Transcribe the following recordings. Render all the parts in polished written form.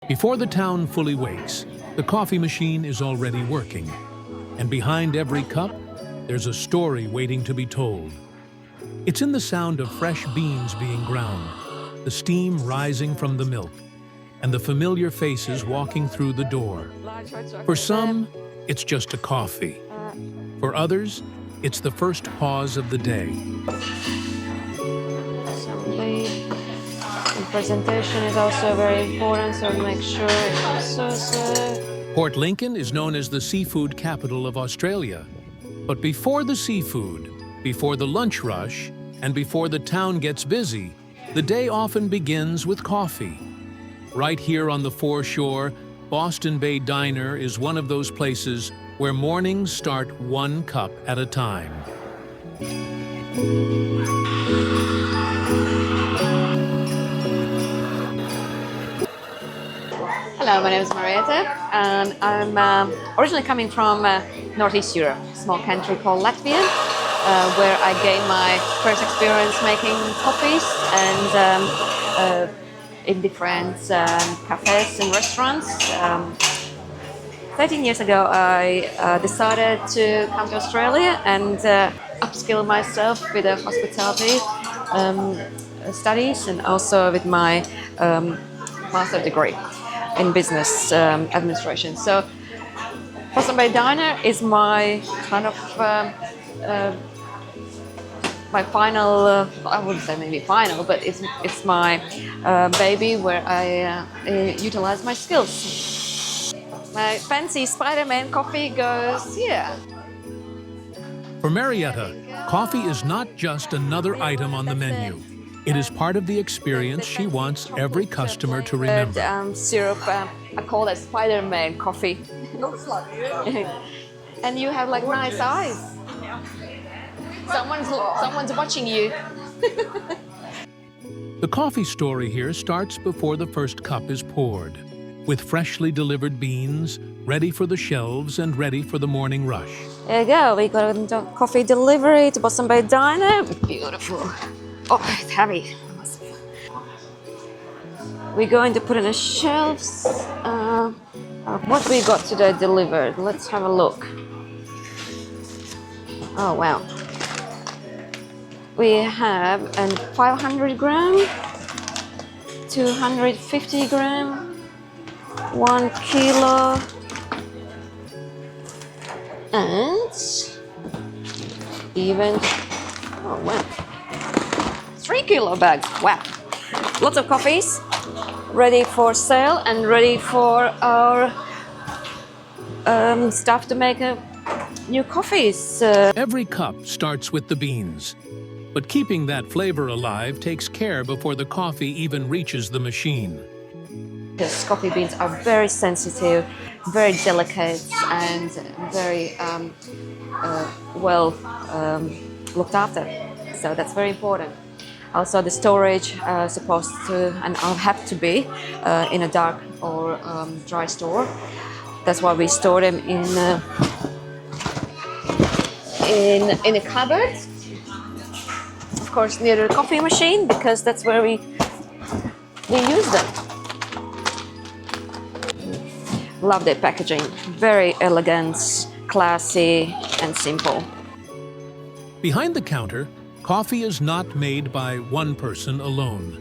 Before the town fully wakes, the coffee machine is already working. And behind every cup, there's a story waiting to be told. It's in the sound of fresh beans being ground, the steam rising from the milk, and the familiar faces walking through the door. For some, it's just a coffee. For others, it's the first pause of the day. The presentation is also very important, so make sure it's also... Port Lincoln is known as the seafood capital of Australia. But before the seafood, before the lunch rush, and before the town gets busy, the day often begins with coffee. Right here on the foreshore, Boston Bay Diner is one of those places where mornings start one cup at a time. Hello, my name is Marieta, and I'm originally coming from Northeast Europe, a small country called Latvia, where I gained my first experience making coffees and in different cafes and restaurants. 13 years ago, I decided to come to Australia and upskill myself with the hospitality studies and also with my master's degree in business administration. So, Boston Bay Diner is my kind of my final, I wouldn't say maybe final, but it's my baby where I utilize my skills. My fancy Spider-Man coffee goes here. For Marieta, coffee is not just another item on the menu. It is part of the experience she wants every customer to remember. Syrup, I call that Spider-Man coffee. And you have like nice eyes. Someone's watching you. The coffee story here starts before the first cup is poured, with freshly delivered beans, ready for the shelves and ready for the morning rush. There you go, we got a coffee delivery to Boston Bay Diner. Beautiful. Oh, it's heavy. We're going to put it on the shelves. What we got today delivered? Let's have a look. Oh, wow. We have a 500 gram, 250 gram, 1 kilo, and even, oh wow, 3 kilo bags. Wow, lots of coffees ready for sale and ready for our staff to make new coffees. Every cup starts with the beans. But keeping that flavor alive takes care before the coffee even reaches the machine. Because coffee beans are very sensitive, very delicate, and very well looked after. So that's very important. Also, the storage supposed to and have to be in a dark or dry store. That's why we store them in a cupboard. Of course, near the coffee machine, because that's where we use them. Love their packaging. Very elegant, classy, and simple. Behind the counter, coffee is not made by one person alone.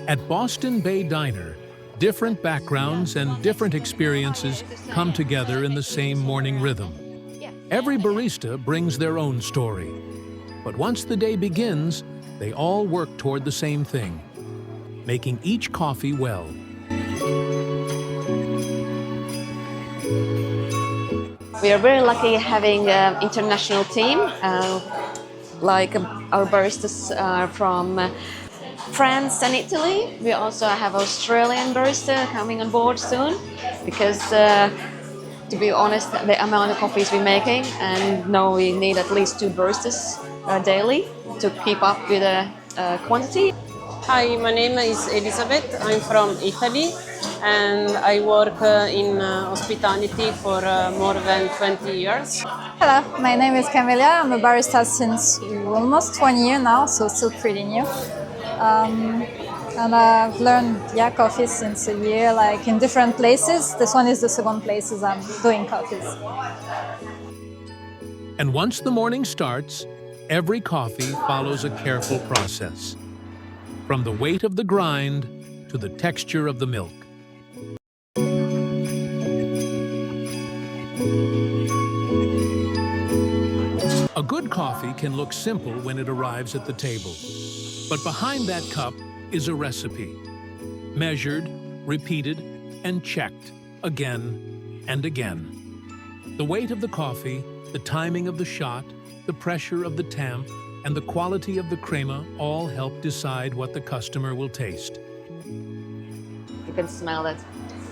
At Boston Bay Diner, different backgrounds and different experiences come together in the same morning rhythm. Every barista brings their own story. But once the day begins, they all work toward the same thing, making each coffee well. We are very lucky having an international team, like our baristas are from France and Italy. We also have Australian barista coming on board soon, because to be honest, the amount of coffees we're making, and now we need at least 2 baristas daily to keep up with the quantity. Hi, my name is Elizabeth. I'm from Italy and I work in hospitality for more than 20 years. Hello, my name is Camilla. I'm a barista since almost 20 years now, so still pretty new. And I've learned coffee since a year, like in different places. This one is the second places I'm doing coffees. And once the morning starts, every coffee follows a careful process. From the weight of the grind to the texture of the milk. A good coffee can look simple when it arrives at the table. But behind that cup is a recipe. Measured, repeated, and checked again and again. The weight of the coffee, the timing of the shot, the pressure of the tamp, and the quality of the crema all help decide what the customer will taste. You can smell that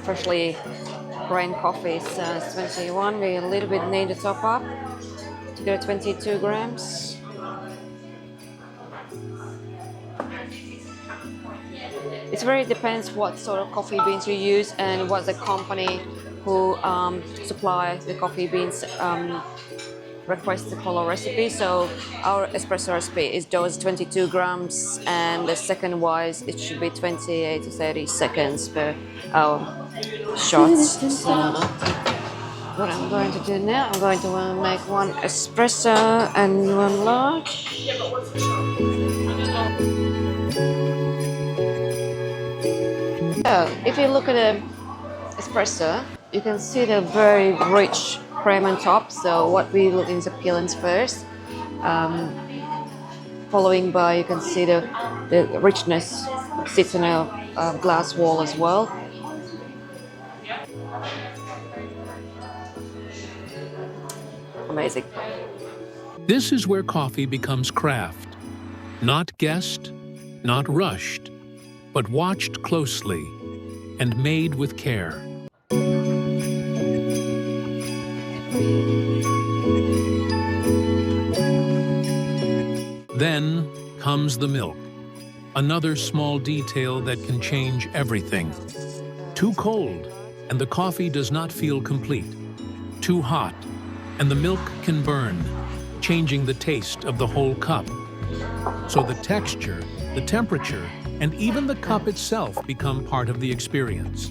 freshly ground coffee. It's 21. We a little bit need to top up to get 22 grams. It very depends what sort of coffee beans you use and what the company who supply the coffee beans request to follow recipe. So our espresso recipe is those 22 grams, and the second wise it should be 28 to 30 seconds per shot. So what I'm going to do now, I'm going to make one espresso and one large. So if you look at the espresso, you can see the very rich cream on top. So what we look in is appearance first, following by you can see the richness sits in a glass wall as well. Amazing. This is where coffee becomes craft. Not guessed, not rushed, but watched closely and made with care. Then comes the milk, another small detail that can change everything. Too cold, and the coffee does not feel complete. Too hot, and the milk can burn, changing the taste of the whole cup. So the texture, the temperature, and even the cup itself become part of the experience.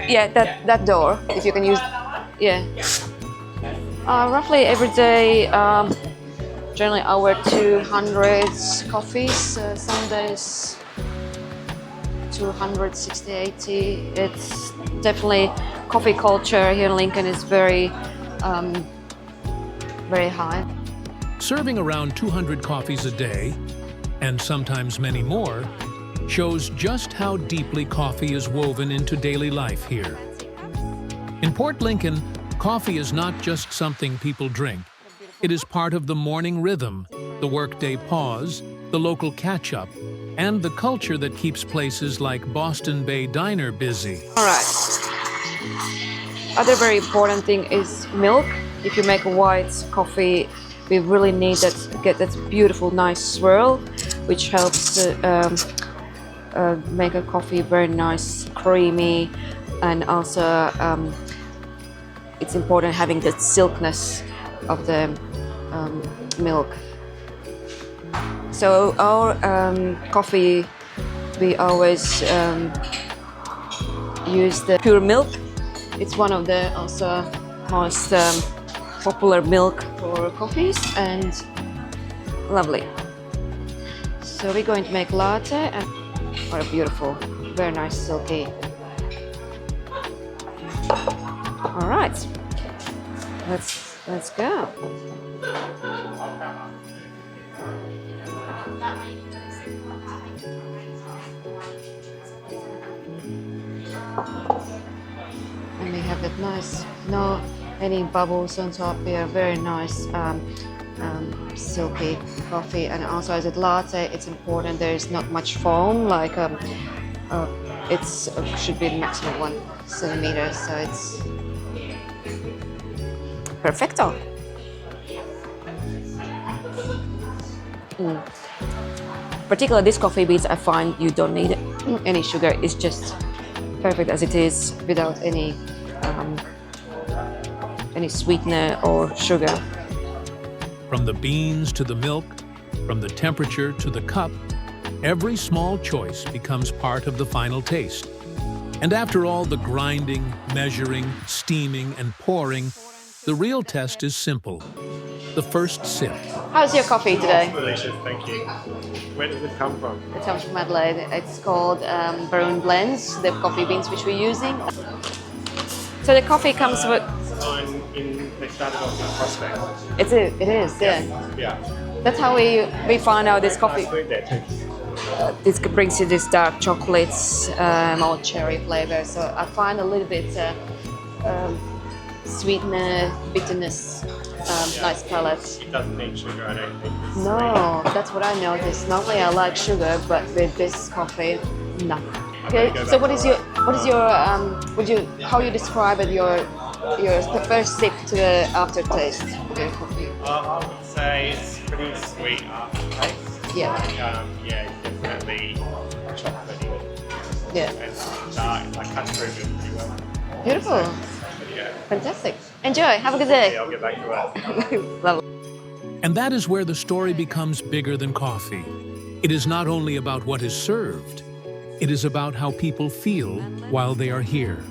Yeah, that door, if you can use, yeah. Roughly every day, generally over 200 coffees, some days 260, 80. It's definitely, coffee culture here in Lincoln is very high. Serving around 200 coffees a day, and sometimes many more, shows just how deeply coffee is woven into daily life here. In Port Lincoln, coffee is not just something people drink. It is part of the morning rhythm, the workday pause, the local catch-up, and the culture that keeps places like Boston Bay Diner busy. All right. Other very important thing is milk. If you make a white coffee, we really need to get that beautiful, nice swirl, which helps to make a coffee very nice, creamy, and also it's important having the silkiness of the milk. So our coffee, we always use the pure milk. It's one of the also most popular milk for coffees, and lovely. So we're going to make latte, and what a beautiful, very nice silky. All right, let's go. And we have that nice, no any bubbles on top here, very nice silky coffee. And also as a latte, it's important there is not much foam, like it should be maximum 1 centimeter, so it's perfecto. Particularly this coffee beans, I find you don't need any sugar. It's just perfect as it is, without any sweetener or sugar. From the beans to the milk, from the temperature to the cup, every small choice becomes part of the final taste. And after all the grinding, measuring, steaming, and pouring, the real test is simple. The first sip. How's your coffee today? Delicious, thank you. Where does it come from? It comes from Adelaide. It's called Baroon Blends, the coffee beans which we're using. So the coffee comes with... They started off in Prospect. It is, yeah. Yeah. That's how we find out this coffee. Nice food there too. This brings you this dark chocolates, or cherry flavor. So I find a little bit sweetness, bitterness, nice palate. It doesn't need sugar, I don't think. It's No, that's what I noticed. Normally I like sugar, but with this coffee, no. Okay, so how you describe it, your the first sip to the aftertaste of your coffee? I would say it's pretty sweet aftertaste. Yeah. Yeah, definitely chocolatey. Yeah. And dark. I cut through it pretty well. Beautiful. Yeah. Fantastic. Enjoy. Have a good day. I'll get back to it. Lovely. And that is where the story becomes bigger than coffee. It is not only about what is served, it is about how people feel while they are here.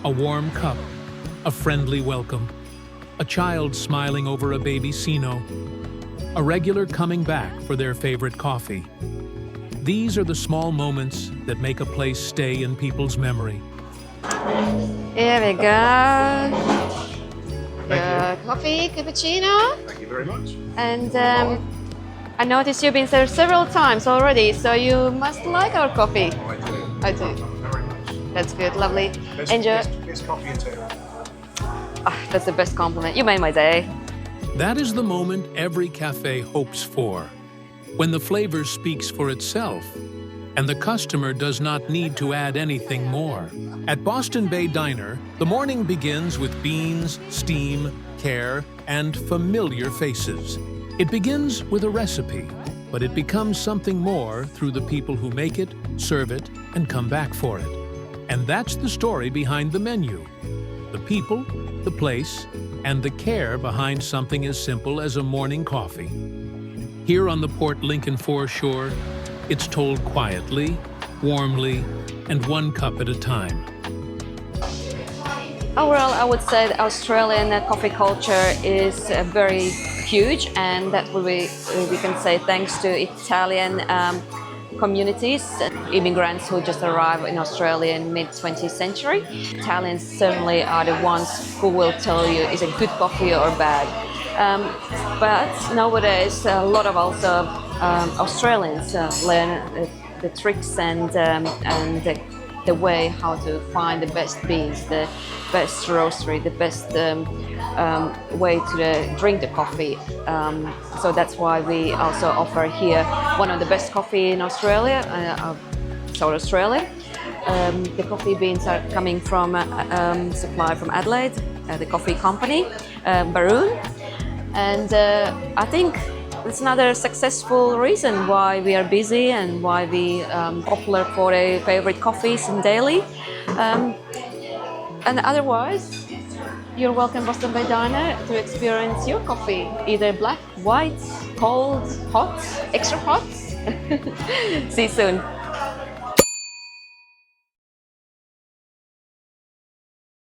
A warm cup, a friendly welcome, a child smiling over a baby Sino, a regular coming back for their favorite coffee. These are the small moments that make a place stay in people's memory. Here we go. Your coffee, cappuccino. Thank you very much. And I noticed you've been there several times already, so you must like our coffee. Oh, I do. I do. Very much. That's good, lovely. Enjoy. Best coffee in town. That's the best compliment. You made my day. That is the moment every cafe hopes for, when the flavor speaks for itself, and the customer does not need to add anything more. At Boston Bay Diner, the morning begins with beans, steam, care, and familiar faces. It begins with a recipe, but it becomes something more through the people who make it, serve it, and come back for it. And that's the story behind the menu. The people, the place, and the care behind something as simple as a morning coffee. Here on the Port Lincoln foreshore, it's told quietly, warmly, and one cup at a time. Overall, I would say the Australian coffee culture is very huge, and that we can say thanks to Italian communities, immigrants who just arrived in Australia in mid-20th century. Italians certainly are the ones who will tell you is it good coffee or bad. But nowadays, a lot of also Australians learn the tricks and the way how to find the best beans, the best roastery, the best way to drink the coffee. So that's why we also offer here one of the best coffee in Australia, South Australia. The coffee beans are coming from supply from Adelaide, the coffee company, Baroon. And I think it's another successful reason why we are busy and why we popular for the favorite coffees in Daily. And otherwise, you're welcome Boston Bay Diner to experience your coffee, either black, white, cold, hot, extra hot. See you soon.